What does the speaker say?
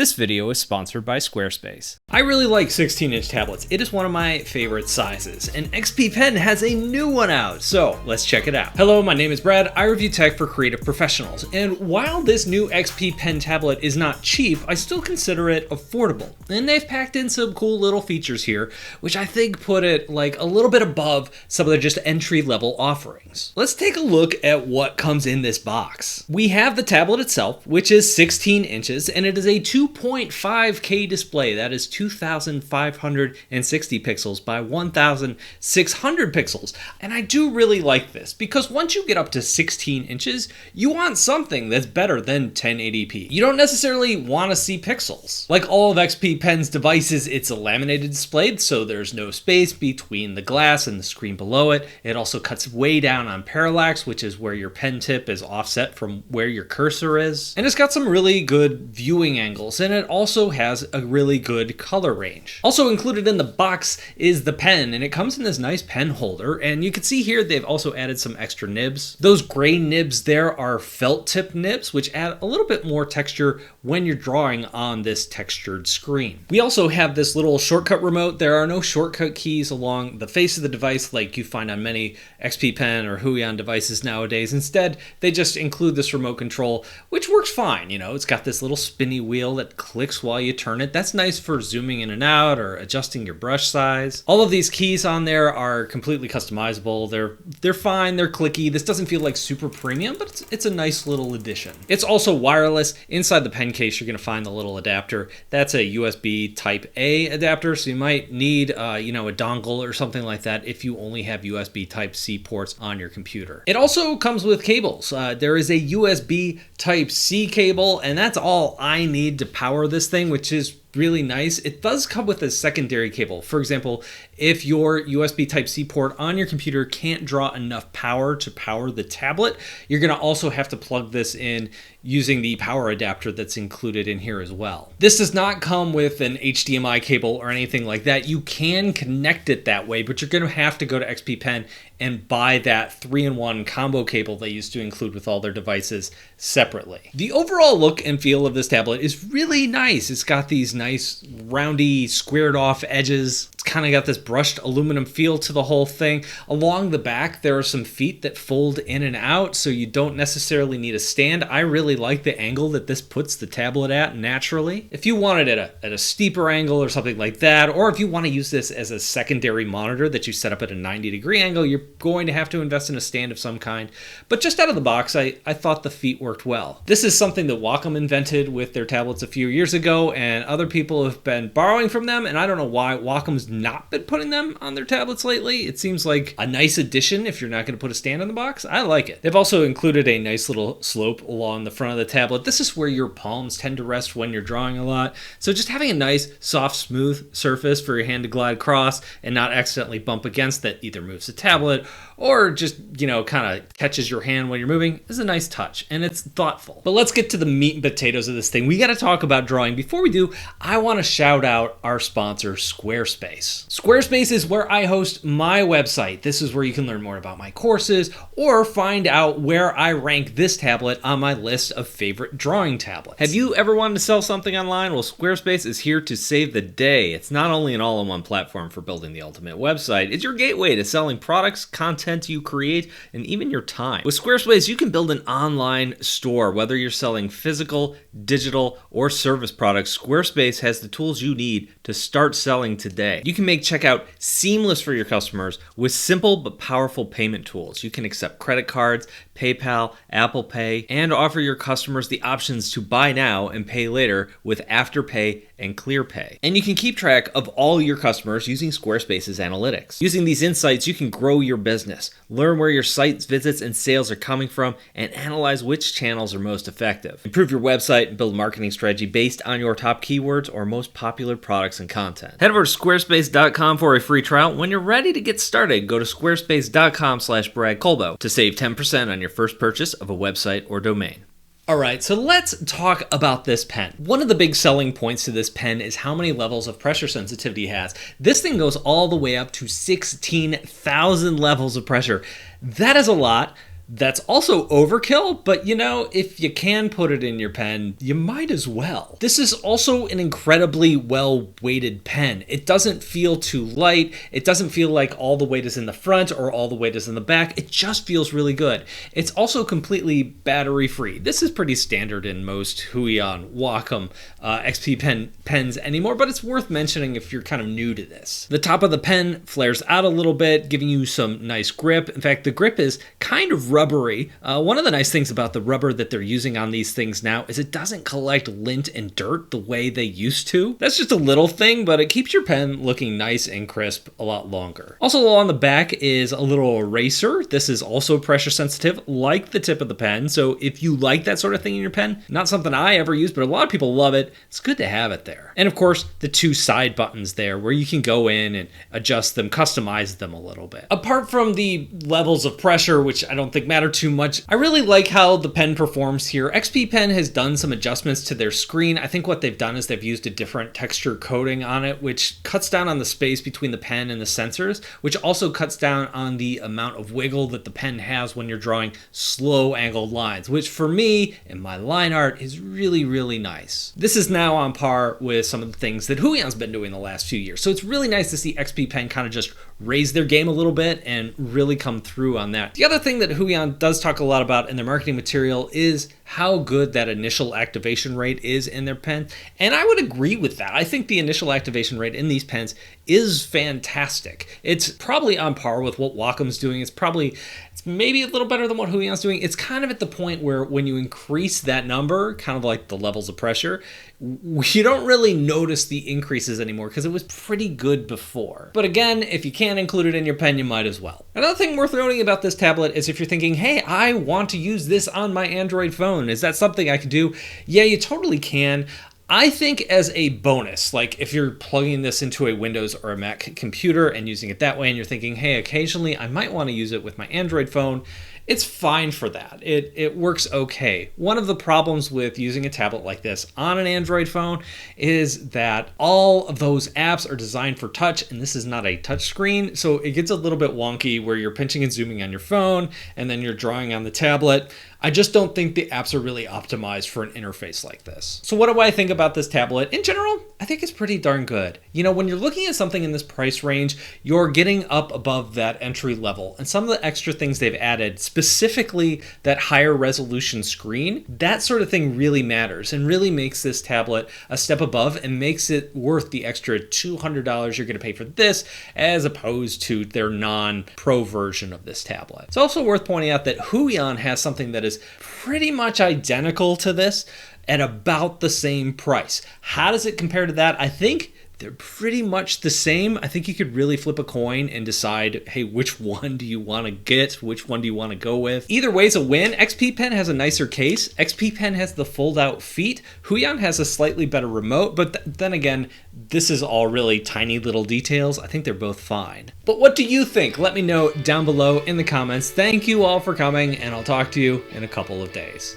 This video is sponsored by Squarespace. I really like 16-inch tablets. It is one of my favorite sizes, and XP Pen has a new one out, so let's check it out. Hello, my name is Brad. I review tech for creative professionals, and while this new XP Pen tablet is not cheap, I still consider it affordable. And they've packed in some cool little features here, which I think put it like a little bit above some of their just entry-level offerings. Let's take a look at what comes in this box. We have the tablet itself, which is 16 inches, and it is a 2.5K display. That is 2,560 pixels by 1,600 pixels. And I do really like this because once you get up to 16 inches, you want something that's better than 1080p. You don't necessarily want to see pixels. Like all of XP Pen's devices, it's a laminated display, so there's no space between the glass and the screen below it. It also cuts way down on parallax, which is where your pen tip is offset from where your cursor is. And it's got some really good viewing angles, and it also has a really good color range. Also included in the box is the pen, and it comes in this nice pen holder, and you can see here they've also added some extra nibs. Those gray nibs there are felt tip nibs, which add a little bit more texture when you're drawing on this textured screen. We also have this little shortcut remote. There are no shortcut keys along the face of the device like you find on many XP Pen or Huion devices nowadays. Instead, they just include this remote control, which works fine. You know, it's got this little spinny wheel that clicks while you turn it. That's nice for zooming in and out or adjusting your brush size. All of these keys on there are completely customizable. They're fine, they're clicky. This doesn't feel like super premium, but it's a nice little addition. It's also wireless. Inside the pen case, you're gonna find the little adapter. That's a USB Type A adapter, so you might need a dongle or something like that if you only have USB Type C ports on your computer. It also comes with cables. There is a USB Type C cable, and that's all I need to power this thing, which is really nice. It does come with a secondary cable. For example, if your USB Type-C port on your computer can't draw enough power to power the tablet, you're going to also have to plug this in using the power adapter that's included in here as well. This does not come with an HDMI cable or anything like that. You can connect it that way, but you're going to have to go to XP Pen and buy that 3-in-1 combo cable they used to include with all their devices separately. The overall look and feel of this tablet is really nice. It's got these nice roundy squared off edges. It's kind of got this brushed aluminum feel to the whole thing. Along the back there are some feet that fold in and out, so you don't necessarily need a stand. I really like the angle that this puts the tablet at naturally. If you want it at a steeper angle or something like that, or if you want to use this as a secondary monitor that you set up at a 90-degree angle, you're going to have to invest in a stand of some kind. But just out of the box, I thought the feet worked well. This is something that Wacom invented with their tablets a few years ago, and other people have been borrowing from them, and I don't know why Wacom's not been putting them on their tablets lately. It seems like a nice addition if you're not going to put a stand on the box. I like it. They've also included a nice little slope along the front of the tablet. This is where your palms tend to rest when you're drawing a lot. So just having a nice, soft, smooth surface for your hand to glide across and not accidentally bump against that either moves the tablet or just, kind of catches your hand when you're moving is a nice touch, and it's thoughtful. But let's get to the meat and potatoes of this thing. We got to talk about drawing. Before we do, I want to shout out our sponsor, Squarespace. Squarespace is where I host my website. This is where you can learn more about my courses or find out where I rank this tablet on my list of favorite drawing tablets. Have you ever wanted to sell something online? Well, Squarespace is here to save the day. It's not only an all-in-one platform for building the ultimate website, it's your gateway to selling products, content you create, and even your time. With Squarespace, you can build an online store. Whether you're selling physical, digital, or service products, Squarespace has the tools you need to start selling today. You can make checkout seamless for your customers with simple but powerful payment tools. You can accept credit cards, PayPal, Apple Pay, and offer your customers the options to buy now and pay later with Afterpay and ClearPay. And you can keep track of all your customers using Squarespace's analytics. Using these insights, you can grow your business, learn where your site's visits and sales are coming from, and analyze which channels are most effective. Improve your website and build a marketing strategy based on your top keywords or most popular products and content. Head over to squarespace.com for a free trial. When you're ready to get started, go to squarespace.com/BradColbo to save 10% on your first purchase of a website or domain. All right, so let's talk about this pen. One of the big selling points to this pen is how many levels of pressure sensitivity it has. This thing goes all the way up to 16,000 levels of pressure. That is a lot. That's also overkill, but you know, if you can put it in your pen, you might as well. This is also an incredibly well-weighted pen. It doesn't feel too light. It doesn't feel like all the weight is in the front or all the weight is in the back. It just feels really good. It's also completely battery-free. This is pretty standard in most Huion, Wacom, XP pens anymore, but it's worth mentioning if you're kind of new to this. The top of the pen flares out a little bit, giving you some nice grip. In fact, the grip is kind of rubbery. One of the nice things about the rubber that they're using on these things now is it doesn't collect lint and dirt the way they used to. That's just a little thing, but it keeps your pen looking nice and crisp a lot longer. Also on the back is a little eraser. This is also pressure sensitive, like the tip of the pen. So if you like that sort of thing in your pen, not something I ever use, but a lot of people love it, it's good to have it there. And of course, the two side buttons there where you can go in and adjust them, customize them a little bit. Apart from the levels of pressure, which I don't think matter too much, I really like how the pen performs here. XP Pen has done some adjustments to their screen. I think what they've done is they've used a different texture coating on it, which cuts down on the space between the pen and the sensors, which also cuts down on the amount of wiggle that the pen has when you're drawing slow angled lines, which for me in my line art is really, really nice. This is now on par with some of the things that Huion's been doing the last few years. So it's really nice to see XP Pen kind of just raise their game a little bit and really come through on that. The other thing that Huion does talk a lot about in their marketing material is how good that initial activation rate is in their pen. And I would agree with that. I think the initial activation rate in these pens is fantastic. It's probably on par with what Wacom's doing. It's maybe a little better than what Huion's doing. It's kind of at the point where when you increase that number, kind of like the levels of pressure, you don't really notice the increases anymore because it was pretty good before. But again, if you can't include it in your pen, you might as well. Another thing worth noting about this tablet is if you're thinking, hey, I want to use this on my Android phone, is that something I can do? Yeah, you totally can. I think as a bonus, like if you're plugging this into a Windows or a Mac computer and using it that way, and you're thinking, hey, occasionally I might want to use it with my Android phone, it's fine for that. It works okay. One of the problems with using a tablet like this on an Android phone is that all of those apps are designed for touch, and this is not a touch screen, so it gets a little bit wonky where you're pinching and zooming on your phone, and then you're drawing on the tablet. I just don't think the apps are really optimized for an interface like this. So what do I think about this tablet? In general, I think it's pretty darn good. You know, when you're looking at something in this price range, you're getting up above that entry level. And some of the extra things they've added, specifically that higher resolution screen, that sort of thing really matters and really makes this tablet a step above and makes it worth the extra $200 you're gonna pay for this as opposed to their non-pro version of this tablet. It's also worth pointing out that Huion has something that is pretty much identical to this at about the same price. How does it compare to that? I think they're pretty much the same. I think you could really flip a coin and decide, hey, which one do you want to get? Which one do you want to go with? Either way's a win. XP Pen has a nicer case. XP Pen has the fold-out feet. Huion has a slightly better remote, but then again, this is all really tiny little details. I think they're both fine. But what do you think? Let me know down below in the comments. Thank you all for coming, and I'll talk to you in a couple of days.